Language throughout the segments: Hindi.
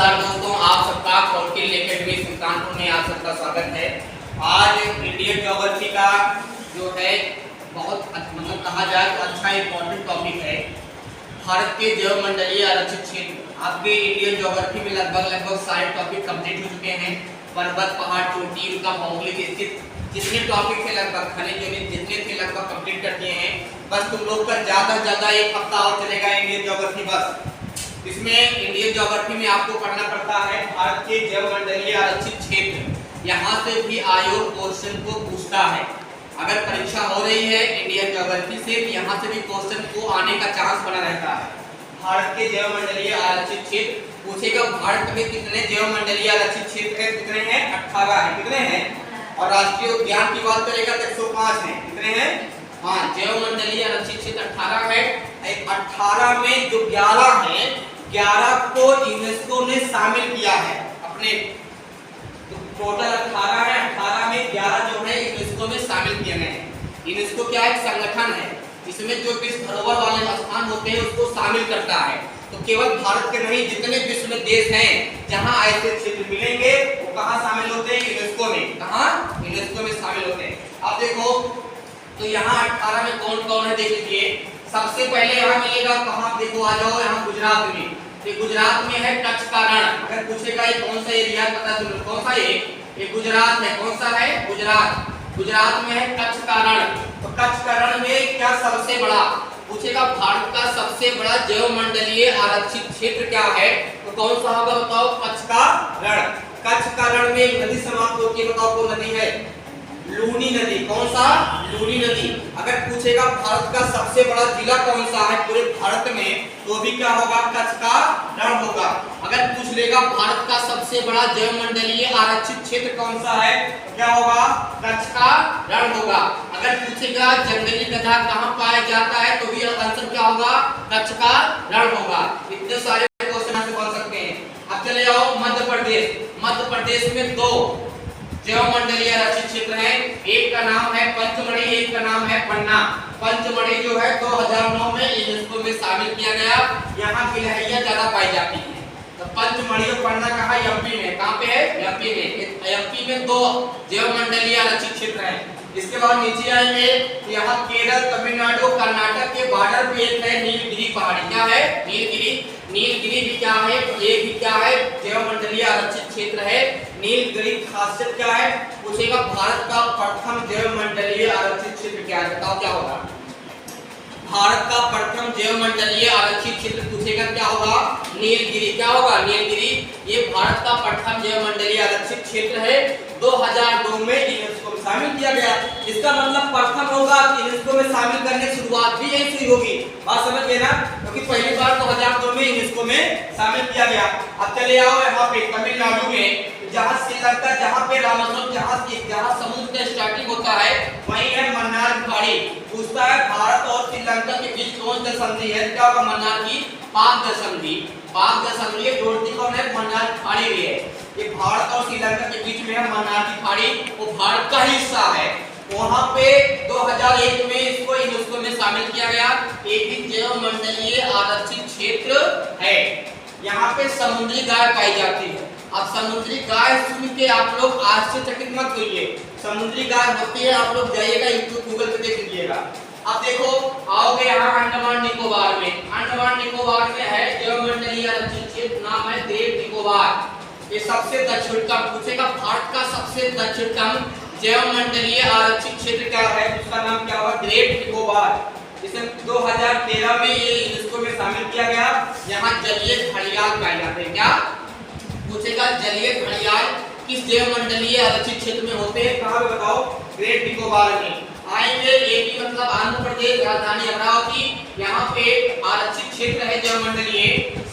नमस्कार दोस्तों, आप सबका कौटिल्य एकेडमी सुल्तानपुर में आप सबका स्वागत है। आज इंडियन ज्योग्राफी का जो है बहुत मतलब कहा जाए तो अच्छा इम्पोर्टेंट टॉपिक है। भारत के जैवमंडलीय आरक्षित क्षेत्र। आपके इंडियन ज्योग्राफी में लगभग सारे टॉपिक कंप्लीट हो चुके हैं। पर्वत, पहाड़, चोटी, उनका भौगोलिक स्थिति, जितने टॉपिक थे लगभग खनिज जितने थे लगभग कंप्लीट कर दिए हैं। बस तुम लोग का ज्यादा से ज्यादा एक हफ्ता और चलेगा इंडियन ज्योग्राफी। बस इसमें इंडियन ज्योग्राफी में आपको पढ़ना पड़ता है भारत के जैवमंडलीय आरक्षित क्षेत्र। यहाँ से भी आयोग क्वेश्चन को पूछता है। अगर परीक्षा हो रही है इंडियन ज्योग्राफी से तो यहाँ से भी क्वेश्चन को आने का चांस बना रहता है। भारत के जैवमंडलीय आरक्षित क्षेत्र पूछेगा, भारत में कितने जैवमंडलीय आरक्षित क्षेत्र है? कितने हैं? 18 है। कितने हैं? और राष्ट्रीय उद्यान की बात करेगा तो 105 है। कितने हैं? हाँ, जैवमंडलीय आरक्षित क्षेत्र 18 है। 18 में जो 11 है, 11 को यूनेस्को ने शामिल किया है अपने। तो टोटल 18 है, 18 में 11 जो है यूनेस्को में शामिल किए गए हैं। यूनेस्को क्या एक संगठन है, इसमें जो विश्व धरोहर वाले स्थान होते हैं उसको शामिल करता है। तो केवल भारत के नहीं, जितने विश्व में देश हैं जहां ऐसे क्षेत्र मिलेंगे वो कहां शामिल होते हैं? यूनेस्को में। कहां? यूनेस्को में शामिल होते हैं। अब देखो तो यहाँ 18 में कौन कौन है देख लीजिए। सबसे पहले यहाँ मिलेगा, कहाँ देखो आ जाओ, यहाँ गुजरात में। ये गुजरात में है कच्छ का रण। अगर पूछेगा ये कौन सा एरिया पता चलो, कौन सा ये गुजरात है। कौन सा है? गुजरात। गुजरात में है कच्छ का रण। तो कच्छ का रण में क्या सबसे बड़ा पूछेगा, भारत का सबसे बड़ा जैवमंडलीय आरक्षित क्षेत्र क्या है? तो कौन सा होगा बताओ? कच्छ का रण। कच्छ का रण में नदी समाप्त होती है, बताओ कौन नदी है? लूनी नदी। कौन सा? लूनी नदी। अगर पूछेगा भारत का सबसे बड़ा जिला कौन सा है पूरे भारत में, तो भी क्या होगा? कच्छ का रण होगा। अगर पूछ लेगा भारत का सबसे बड़ा जैवमंडलीय आरक्षित क्षेत्र कौन सा है, तो क्या होगा? कच्छ का रण होगा। अगर पूछेगा जंगली गधा कहाँ पाया जाता है, तो भी आंसर क्या होगा? कच्छ का रण होगा। इतने सारे क्वेश्चन से बन सकते हैं। अब चले जाओ मध्य प्रदेश। मध्य प्रदेश में 2 जैवमंडलीय आरक्षित क्षेत्र है। एक का नाम है पंचमढ़ी, एक का नाम है पन्ना। पंचमढ़ी जो है 2009 में यूनेस्को में शामिल किया गया। यहाँ गिलहरियां ज्यादा पाई जाती हैं। तो पंचमढ़ी और पन्ना कहाँ? एमपी में। कहाँ पे है? एमपी में। एमपी में 2 जैवमंडलीय आरक्षित क्षेत्र है। इसके बाद नीचे आएंगे तो यहाँ केरल, तमिलनाडु, कर्नाटक के बॉर्डर पे एक है नीलगिरी पहाड़ी। क्या है? नीलगिरी। नीलगिरी भी क्या है? ये भी क्या है? जैवमंडलीय आरक्षित क्षेत्र है। नीलगिरी खासियत क्या है पूछेगा, भारत का प्रथम जैवमंडलीय आरक्षित क्षेत्र क्या है? बताओ क्या होगा? भारत का प्रथम जैवमंडलीय आरक्षित क्षेत्र पूछेगा क्या होगा? नीलगिरी। क्या होगा? नीलगिरी। ये भारत का प्रथम जैवमंडलीय आरक्षित क्षेत्र है। 2002 में यूनेस्को में शामिल किया गया। इसका मतलब प्रथम होगा, यूनेस्को में शामिल करने की शुरुआत भी यहीं से होगी। बात समझ गए ना? क्योंकि पहली बार 2002 में यूनेस्को में शामिल किया गया। अब चले आओ यहाँ पे तमिलनाडु में, जहाँ श्रीलंका, जहाँ पे रामेश्वरम, जहाँ समुद्र का स्टार्टिंग होता है, वहीं है मन्नार की खाड़ी। पूछता है भारत और श्रीलंका के बीच कौन सा संधि है? क्या होगा? मन्नार की पाक संधि। पाक संधि जोड़ती कौन है? मन्नार की खाड़ी भी है। ये भारत और श्रीलंका के बीच में है मन्नार की खाड़ी, वो भारत का हिस्सा है। वहाँ पे 2001 में इसको यूनेस्को में शामिल किया गया। एक ही जैवमंडलीय आरक्षित क्षेत्र है। यहाँ पे समुद्री गाय पाई जाती है। अब समुद्री गाय सुन के आप लोग आश्चर्यचकित मत होइए। समुद्री गाय होती है, आप लोग जाइएगा यूट्यूब गूगल पे देख लीजिएगा। अब देखो आओगे यहाँ अंडमान निकोबार में। अंडमान निकोबार में है जैवमंडलीय आरक्षित क्षेत्र, नाम है ग्रेट निकोबार। ये सबसे दक्षिणतम पूछेगा, भारत का सबसे दक्षिणतम जैवमंडलीय आरक्षित क्षेत्र क्या है? उसका नाम क्या होगा? ग्रेट निकोबार। इसे 2013 में ये यूनेस्को में शामिल किया गया। यहाँ जलीय घड़ियाल पाए जाते हैं। क्या पूछेगा? जलीय घड़ियाल किस जैवमंडलीय आरक्षित क्षेत्र में होते हैं? कहाँ पे बताओ? ग्रेट निकोबार में। आएंगे एपी मतलब आंध्र प्रदेश, राजधानी अमरावती। यहाँ पे आरक्षित क्षेत्र है जैवमंडलीय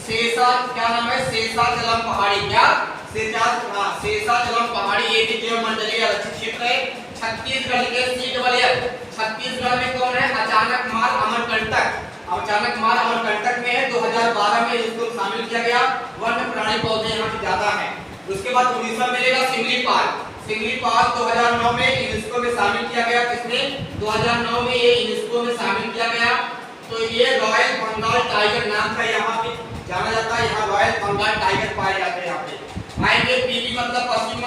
शेषाचलम। क्या नाम है? शेषाचलम पहाड़ी। क्या? शेषाचलम पहाड़ी ये भी जैवमंडलीय आरक्षित क्षेत्र है। छत्तीसगढ़ के सीट वलय। छत्तीसगढ़ में कौन है? अचानक मार अमरकंटक। अचानक मार अमरकंटक में है। 2012 में इसको शामिल किया गया। वन्य प्राणी पौधे यहाँ पे ज्यादा है। उसके बाद उड़ीसा मिलेगा सिमलीपाल। सिमलीपाल 2009 में यूनेस्को में शामिल किया गया। किसने? 2009 में ये यूनेस्को में शामिल किया गया। तो ये रॉयल बंगाल टाइगर नाम का यहाँ पे जाना जाता है। यहाँ रॉयल बंगाल टाइगर पाए जाते हैं। मतलब पश्चिम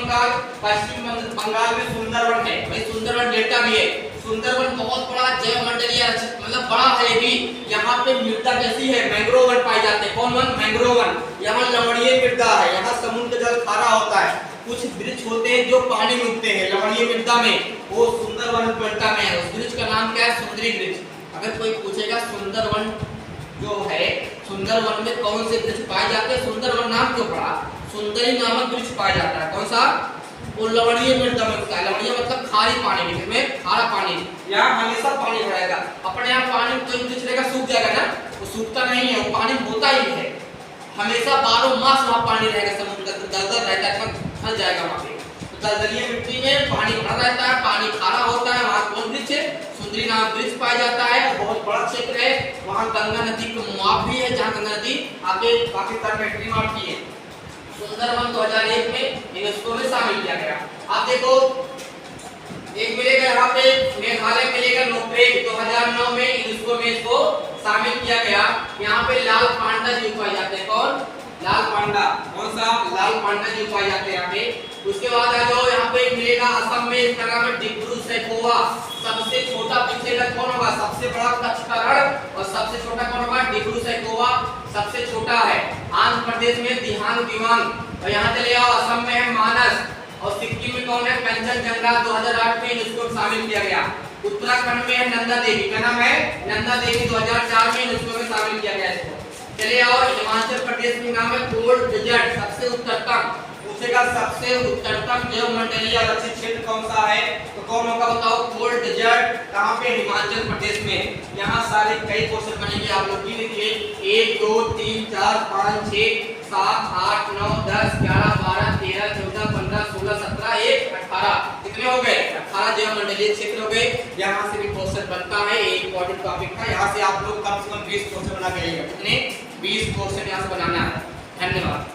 बंगाल में सुंदरवन है भाई, सुंदरवन डेल्टा भी है। सुंदरवन बहुत बड़ा जैव मंडलीय मतलब बड़ा है ये भी। यहाँ पे मृदा कैसी है, मैंग्रोव वन पाए जाते हैं। कौन वन, मैंग्रोव वन। यहाँ लवणीय मृदा है, यहाँ समुद्र जल खारा होता है। कुछ वृक्ष होते हैं जो पानी में उगते हैं लवणीय मृदा में, वो सुंदरवन डेल्टा में है। उस वृक्ष का नाम क्या है, सुंदरी वृक्ष। अगर कोई पूछेगा सुंदरवन जो है, सुंदरवन में कौन से वृक्ष पाए जाते हैं, सुंदरवन नाम क्यों पड़ा, सुंदरी नामक वृक्ष पाया जाता है। कौन सा, वो लवणीय मृदा में उगता है। लवणीय मतलब खारी पानी में, खारा पानी, यहाँ हमेशा पानी रहेगा। अपने यहाँ पानी कोई वृक्ष रहेगा सूख जाएगा ना, वो सूखता नहीं है, वो पानी होता ही है हमेशा, 12 मास वहाँ पानी रहेगा। समुद्र का दलदल रहता है, फंस जाएगा वहाँ पे। तो दलदलीय मिट्टी में पानी भरा रहता है, पानी खारा होता है, वहाँ कौन वृक्ष है, सुंदरी नामक वृक्ष पाया जाता है। बहुत बड़ा क्षेत्र है, वहाँ गंगा नदी का मुआफ भी है, जहाँ गंगा नदी आगे पाकिस्तान में एंट्री मारती है। सुंदरवन 2001 में यूनेस्को में शामिल किया गया। आप देखो एक मिलेगा यहाँ पे मेघालय मिलेगा नोक्रेक, 2009 में यूनेस्को में इसको शामिल किया गया। यहाँ पे लाल पांडा जीव पाए जाते हैं। कौन, लाल पांडा। कौन सा, लाल पांडा जीव पाए जाते हैं यहाँ पे। उसके बाद आ जाओ यहाँ पे मिलेगा असम में, इसका नाम है डिब्रू सैखोवा। सबसे छोटा पीछे का कौन होगा, सबसे बड़ा कच्छ का रण, और सबसे छोटा कौन होगा, डिब्रू सैखोवा सबसे छोटा है। आंध्र प्रदेश में दिहांग दिवांग, और यहाँ चले आओ असम में है मानस, और सिक्किम में कौन है, कंचनजंगा। 2008 में इसको शामिल किया गया। उत्तराखंड में है नंदा देवी, क्या नाम है, नंदा देवी। 2004 में इसको में शामिल किया गया इसको। चलिए और हिमाचल प्रदेश में नाम है कोल्ड डेजर्ट, सबसे उत्तरतम। पूछेगा सबसे उत्तरतम जैव मंडलीय आरक्षित क्षेत्र कौन सा है, तो कौन होगा बताओ, कोल्ड डेजर्ट। कहाँ पे, हिमाचल प्रदेश में। यहाँ सारे कई क्वेश्चन बनेंगे, आप लोग भी देखिए 1 2 3 4 5 6 7 8 9 10 11 12 13 14 15 16 17 1 18 कितने हो गए, 18 जैव मंडलीय क्षेत्र हो गए। यहाँ से भी क्वेश्चन बनता है, एक इंपॉर्टेंट टॉपिक था। यहाँ से आप लोग कम से कम 20 क्वेश्चन बना के आइएगा। कितने, 20 क्वेश्चन यहाँ से बनाना है। धन्यवाद।